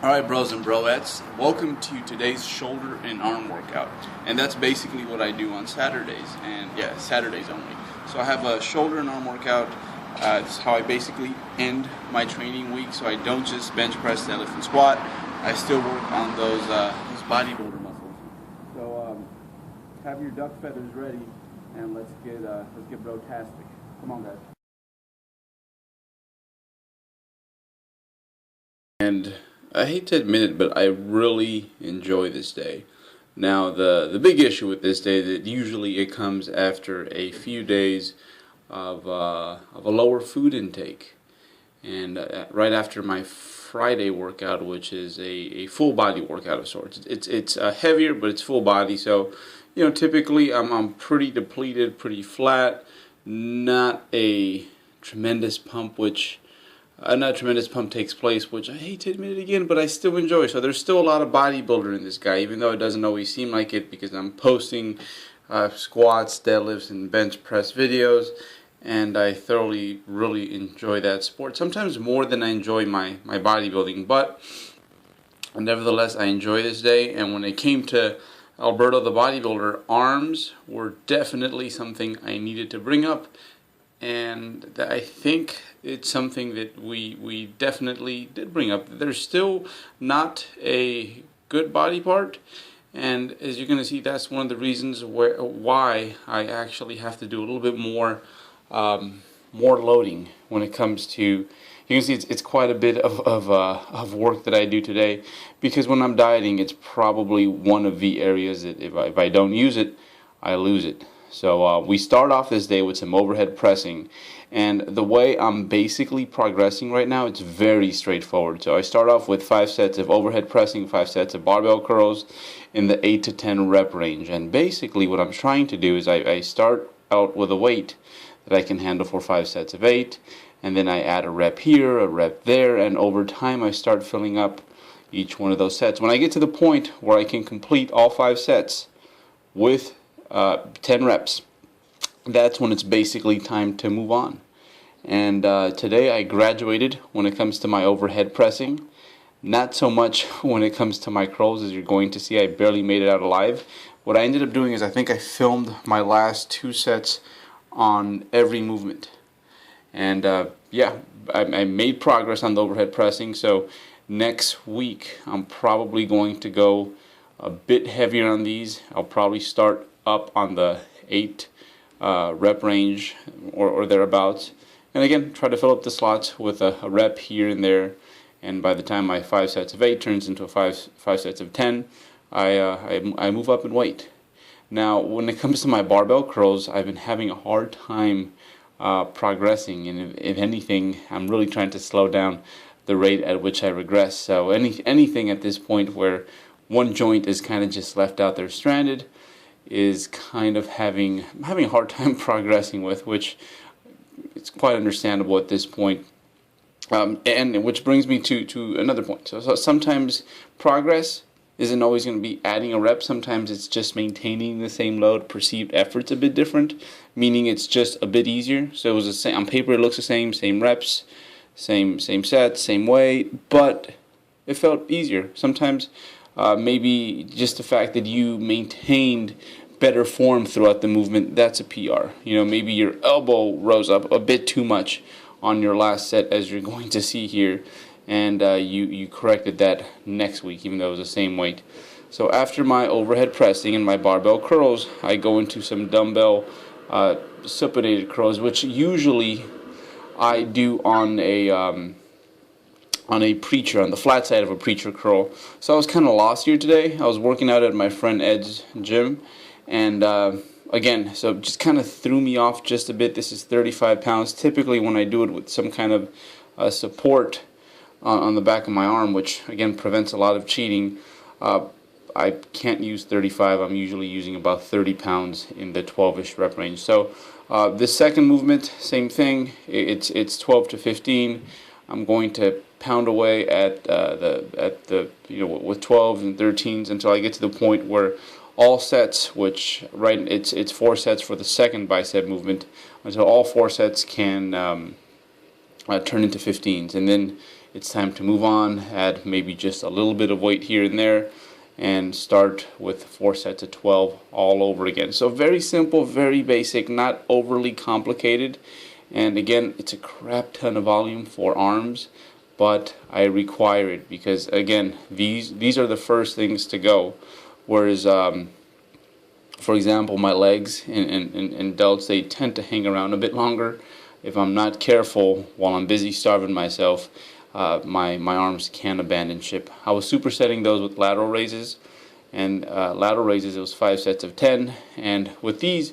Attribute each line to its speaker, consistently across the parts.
Speaker 1: Alright, bros and broettes, welcome to today's shoulder and arm workout. And that's basically what I do on Saturdays, and yeah, Saturdays only. So I have a shoulder and arm workout. It's how I basically end my training week, so I don't just bench press, deadlift, and squat. I still work on those bodybuilder muscles. So have your duck feathers ready, and let's get bro-tastic. Come on, guys. And I hate to admit it, but I really enjoy this day. Now, the big issue with this day that usually it comes after a few days of a lower food intake, and right after my Friday workout, which is a full body workout of sorts. It's heavier, but it's full body. So, typically I'm pretty depleted, pretty flat, not a tremendous pump, not a tremendous pump takes place, which I hate to admit it again, but I still enjoy. So there's still a lot of bodybuilder in this guy, even though it doesn't always seem like it, because I'm posting squats, deadlifts, and bench press videos, and I thoroughly, really enjoy that sport. Sometimes more than I enjoy my bodybuilding, but nevertheless, I enjoy this day. And when it came to Alberto the bodybuilder, arms were definitely something I needed to bring up. And I think it's something that we definitely did bring up. There's still not a good body part, and as you're going to see, that's one of the reasons why I actually have to do a little bit more loading when it comes to. You can see it's quite a bit of work that I do today, because when I'm dieting, it's probably one of the areas that if I don't use it, I lose it. So we start off this day with some overhead pressing, and the way I'm basically progressing right now, it's very straightforward. So I start off with 5 sets of overhead pressing, 5 sets of barbell curls in the 8 to 10 rep range. And basically what I'm trying to do is I start out with a weight that I can handle for 5 sets of 8, and then I add a rep here, a rep there, and over time I start filling up each one of those sets. When I get to the point where I can complete all 5 sets with 10 reps, that's when it's basically time to move on. And today I graduated when it comes to my overhead pressing. Not so much when it comes to my curls. As you're going to see, I barely made it out alive. What I ended up doing is I think I filmed my last 2 sets on every movement. And yeah, I made progress on the overhead pressing. So next week I'm probably going to go a bit heavier on these. I'll probably start up on the 8 rep range or thereabouts, and again try to fill up the slots with a rep here and there. And by the time my 5 sets of 8 turns into 5 sets of 10, I move up in weight. Now when it comes to my barbell curls, I've been having a hard time progressing, and if anything, I'm really trying to slow down the rate at which I regress. So anything at this point where one joint is kind of just left out there stranded is kind of having a hard time progressing with, which it's quite understandable at this point. And which brings me to another point. So sometimes progress isn't always going to be adding a rep. Sometimes it's just maintaining the same load. Perceived effort's a bit different, meaning it's just a bit easier. So it was the same on paper. It looks the same reps, same sets, same weight, but it felt easier. Sometimes maybe just the fact that you maintained better form throughout the movement, that's a PR. Maybe your elbow rose up a bit too much on your last set, as you're going to see here, and you corrected that next week, even though it was the same weight. So after my overhead pressing and my barbell curls, I go into some dumbbell supinated curls, which usually I do on a preacher, on the flat side of a preacher curl. So I was kind of lost here today. I was working out at my friend Ed's gym, and again, so just kind of threw me off just a bit. This is 35 pounds. Typically when I do it with some kind of support on the back of my arm, which again prevents a lot of cheating, I can't use 35. I'm usually using about 30 pounds in the 12-ish rep range. So the second movement, same thing. It's 12 to 15. I'm going to pound away at the with 12s and 13s until I get to the point where all sets, which it's 4 sets for the second bicep movement, until all 4 sets can turn into 15s, and then it's time to move on, add maybe just a little bit of weight here and there, and start with 4 sets of 12 all over again. So very simple, very basic, not overly complicated. And again, it's a crap ton of volume for arms, but I require it because, again, these are the first things to go. Whereas, for example, my legs and delts, they tend to hang around a bit longer. If I'm not careful while I'm busy starving myself, my arms can abandon ship. I was supersetting those with lateral raises, and lateral raises, it was 5 sets of 10, and with these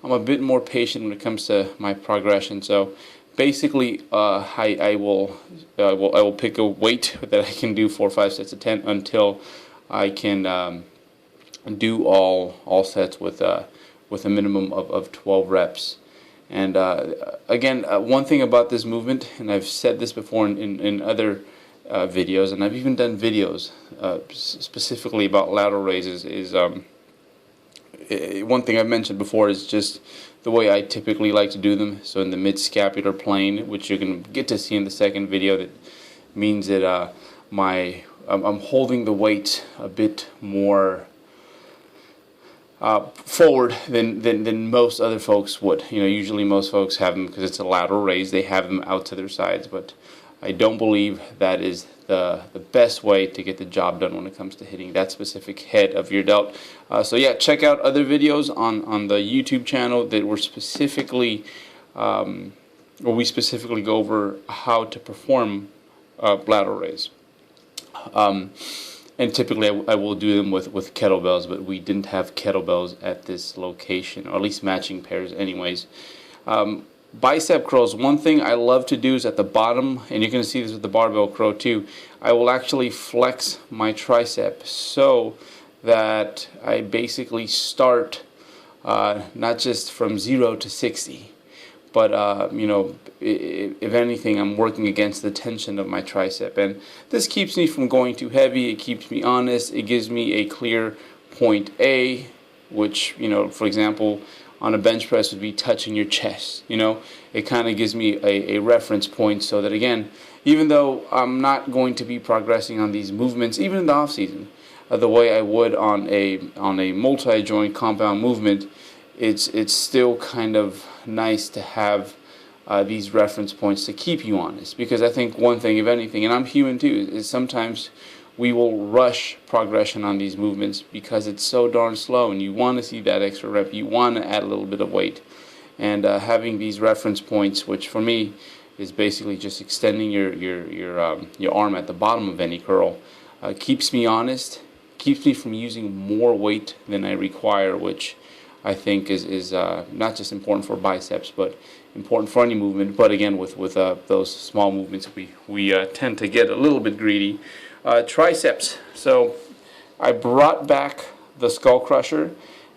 Speaker 1: I'm a bit more patient when it comes to my progression. So basically I will pick a weight that I can do 4 or 5 sets of 10 until I can do all sets with a minimum of 12 reps. And again, one thing about this movement, and I've said this before in other videos, and I've even done videos specifically about lateral raises, is one thing I've mentioned before is just the way I typically like to do them. So in the mid-scapular plane, which you're going to get to see in the second video, that means that I'm holding the weight a bit more forward than most other folks would. You know, usually most folks have them, because it's a lateral raise, they have them out to their sides, but I don't believe that is the best way to get the job done when it comes to hitting that specific head of your delt. So yeah, check out other videos on the YouTube channel that were specifically, where we specifically go over how to perform lateral raise. And typically I will do them with kettlebells, but we didn't have kettlebells at this location, or at least matching pairs anyways. Bicep curls, one thing I love to do is at the bottom, and you're going to see this with the barbell curl too, I will actually flex my tricep so that I basically start not just from 0 to 60, but you know, if anything, I'm working against the tension of my tricep, and this keeps me from going too heavy. It keeps me honest. It gives me a clear point A, which, you know, for example, on a bench press would be touching your chest. You know, it kind of gives me a reference point, so that again, even though I'm not going to be progressing on these movements, even in the off season, the way I would on a multi-joint compound movement, it's still kind of nice to have these reference points to keep you honest. Because I think one thing, if anything, and I'm human too, is sometimes we will rush progression on these movements because it's so darn slow, and you want to see that extra rep, you want to add a little bit of weight. And having these reference points, which for me is basically just extending your arm at the bottom of any curl, keeps me honest, keeps me from using more weight than I require, which I think is not just important for biceps, but important for any movement. But again, with those small movements, we tend to get a little bit greedy. Triceps. So I brought back the skull crusher,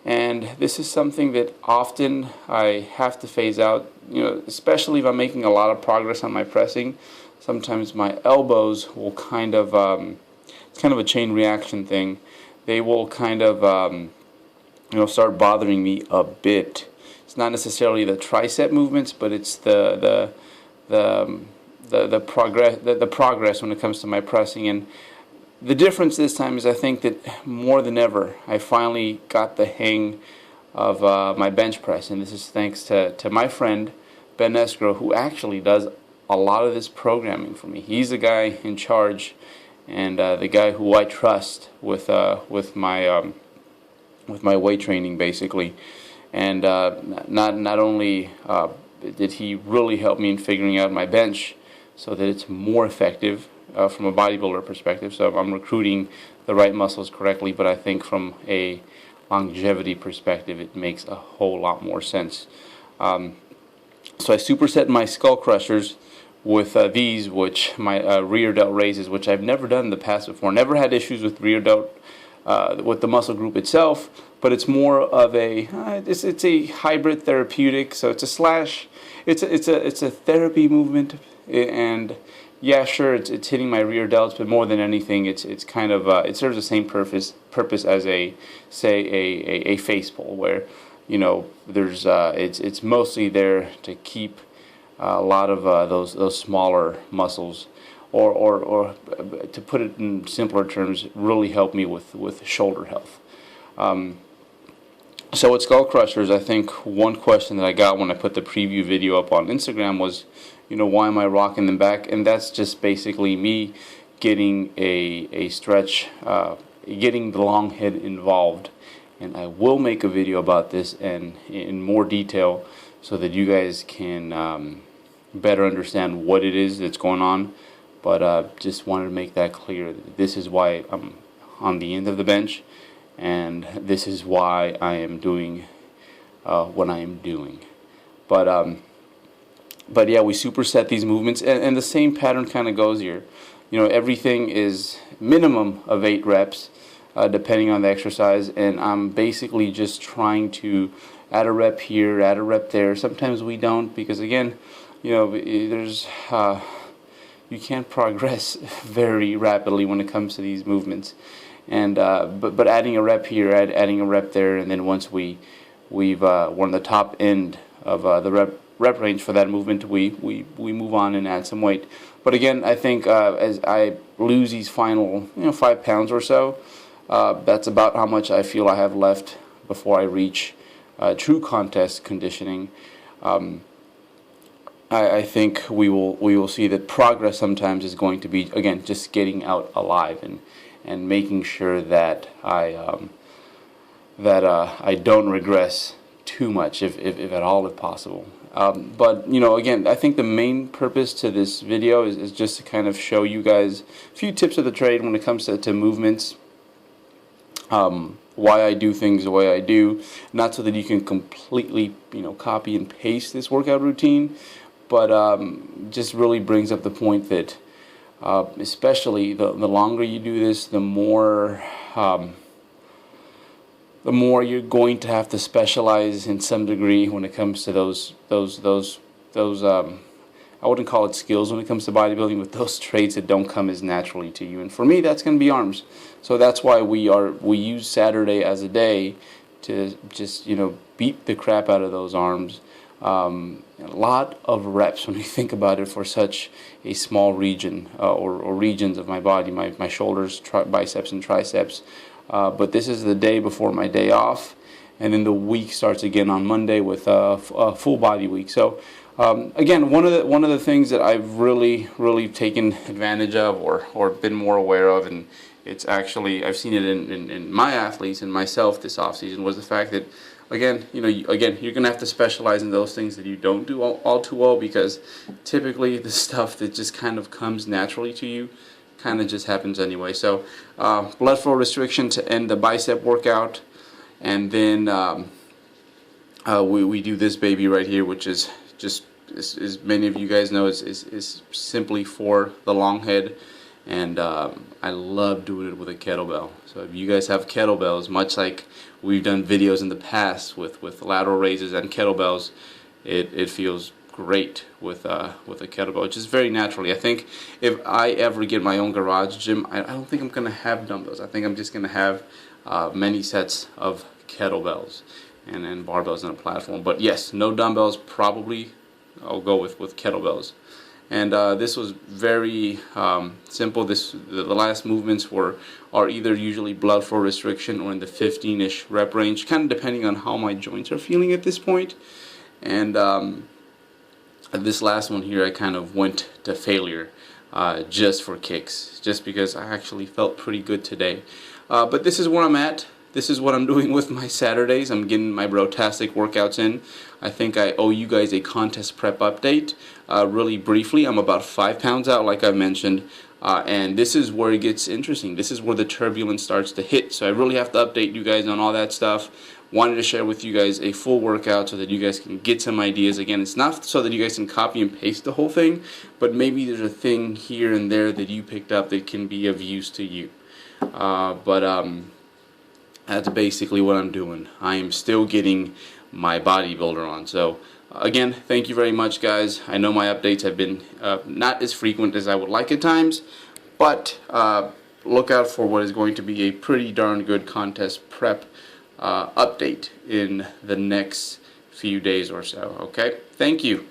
Speaker 1: and this is something that often I have to phase out. You know, especially if I'm making a lot of progress on my pressing. Sometimes my elbows will kind of it's kind of a chain reaction thing. They will kind of you know, start bothering me a bit. It's not necessarily the tricep movements, but it's the progress when it comes to my pressing. And the difference this time is, I think that more than ever, I finally got the hang of my bench press, and this is thanks to my friend Ben Escrow, who actually does a lot of this programming for me. He's the guy in charge, and the guy who I trust with my weight training, basically. And not only did he really help me in figuring out my bench so that it's more effective from a bodybuilder perspective, so I'm recruiting the right muscles correctly, but I think from a longevity perspective it makes a whole lot more sense. So I superset my skull crushers with these, which my rear delt raises, which I've never done in the past before. Never had issues with rear delt with the muscle group itself, but it's more of a it's a hybrid therapeutic. So it's a therapy movement, and yeah, sure, it's hitting my rear delts, but more than anything, it's kind of it serves the same purpose as a face pull, where, you know, there's it's mostly there to keep a lot of those smaller muscles or to put it in simpler terms, really help me with shoulder health. So with skull crushers, I think one question that I got when I put the preview video up on Instagram was, why am I rocking them back? And that's just basically me getting a stretch, getting the long head involved. And I will make a video about this and in more detail so that you guys can better understand what it is that's going on. But just wanted to make that clear. This is why I'm on the end of the bench, and this is why I am doing what I am doing. But yeah, we superset these movements, and the same pattern kind of goes here. Everything is minimum of 8 reps, depending on the exercise, and I'm basically just trying to add a rep here, add a rep there. Sometimes we don't, because again, there's you can't progress very rapidly when it comes to these movements. And but adding a rep here, adding a rep there, and then once we're on the top end of the rep range for that movement, we move on and add some weight. But again, I think as I lose these final 5 pounds or so, that's about how much I feel I have left before I reach true contest conditioning. I think we will see that progress sometimes is going to be, again, just getting out alive and making sure that I don't regress too much, if at all, if possible. But again, I think the main purpose to this video is just to kind of show you guys a few tips of the trade when it comes to movements. Why I do things the way I do, not so that you can completely copy and paste this workout routine, but just really brings up the point that especially the longer you do this, the more you're going to have to specialize in some degree when it comes to those I wouldn't call it skills when it comes to bodybuilding, but those traits that don't come as naturally to you. And for me, that's going to be arms. So that's why we use Saturday as a day to just beat the crap out of those arms. A lot of reps when you think about it for such a small region or regions of my body, my shoulders, biceps, and triceps. But this is the day before my day off, and then the week starts again on Monday with a full body week. So again, one of the things that I've really taken advantage of or been more aware of, and it's actually I've seen it in my athletes and myself this off season, was the fact that again you're gonna have to specialize in those things that you don't do all too well, because typically the stuff that just kind of comes naturally to you kind of just happens anyway. So blood flow restriction to end the bicep workout, and then we do this baby right here, which is just as many of you guys know is simply for the long head, and I love doing it with a kettlebell. So if you guys have kettlebells, much like we've done videos in the past with lateral raises and kettlebells, it feels great with a kettlebell. It's just very naturally. I think if I ever get my own garage gym, I don't think I'm gonna have dumbbells. I think I'm just gonna have many sets of kettlebells and then barbells on a platform. But yes, no dumbbells. Probably I'll go with kettlebells. And this was very simple. The last movements are either usually blood flow restriction or in the 15-ish rep range, kind of depending on how my joints are feeling at this point. And this last one here, I kind of went to failure just for kicks, just because I actually felt pretty good today. But this is where I'm at. This is what I'm doing with my Saturdays. I'm getting my Brotastic workouts in. I think I owe you guys a contest prep update. Really briefly, I'm about 5 pounds out, like I mentioned. And this is where it gets interesting. This is where the turbulence starts to hit. So I really have to update you guys on all that stuff. Wanted to share with you guys a full workout so that you guys can get some ideas. Again, it's not so that you guys can copy and paste the whole thing, but maybe there's a thing here and there that you picked up that can be of use to you. That's basically what I'm doing. I am still getting my bodybuilder on. So again, thank you very much, guys. I know my updates have been not as frequent as I would like at times, but look out for what is going to be a pretty darn good contest prep update in the next few days or so. Okay, thank you.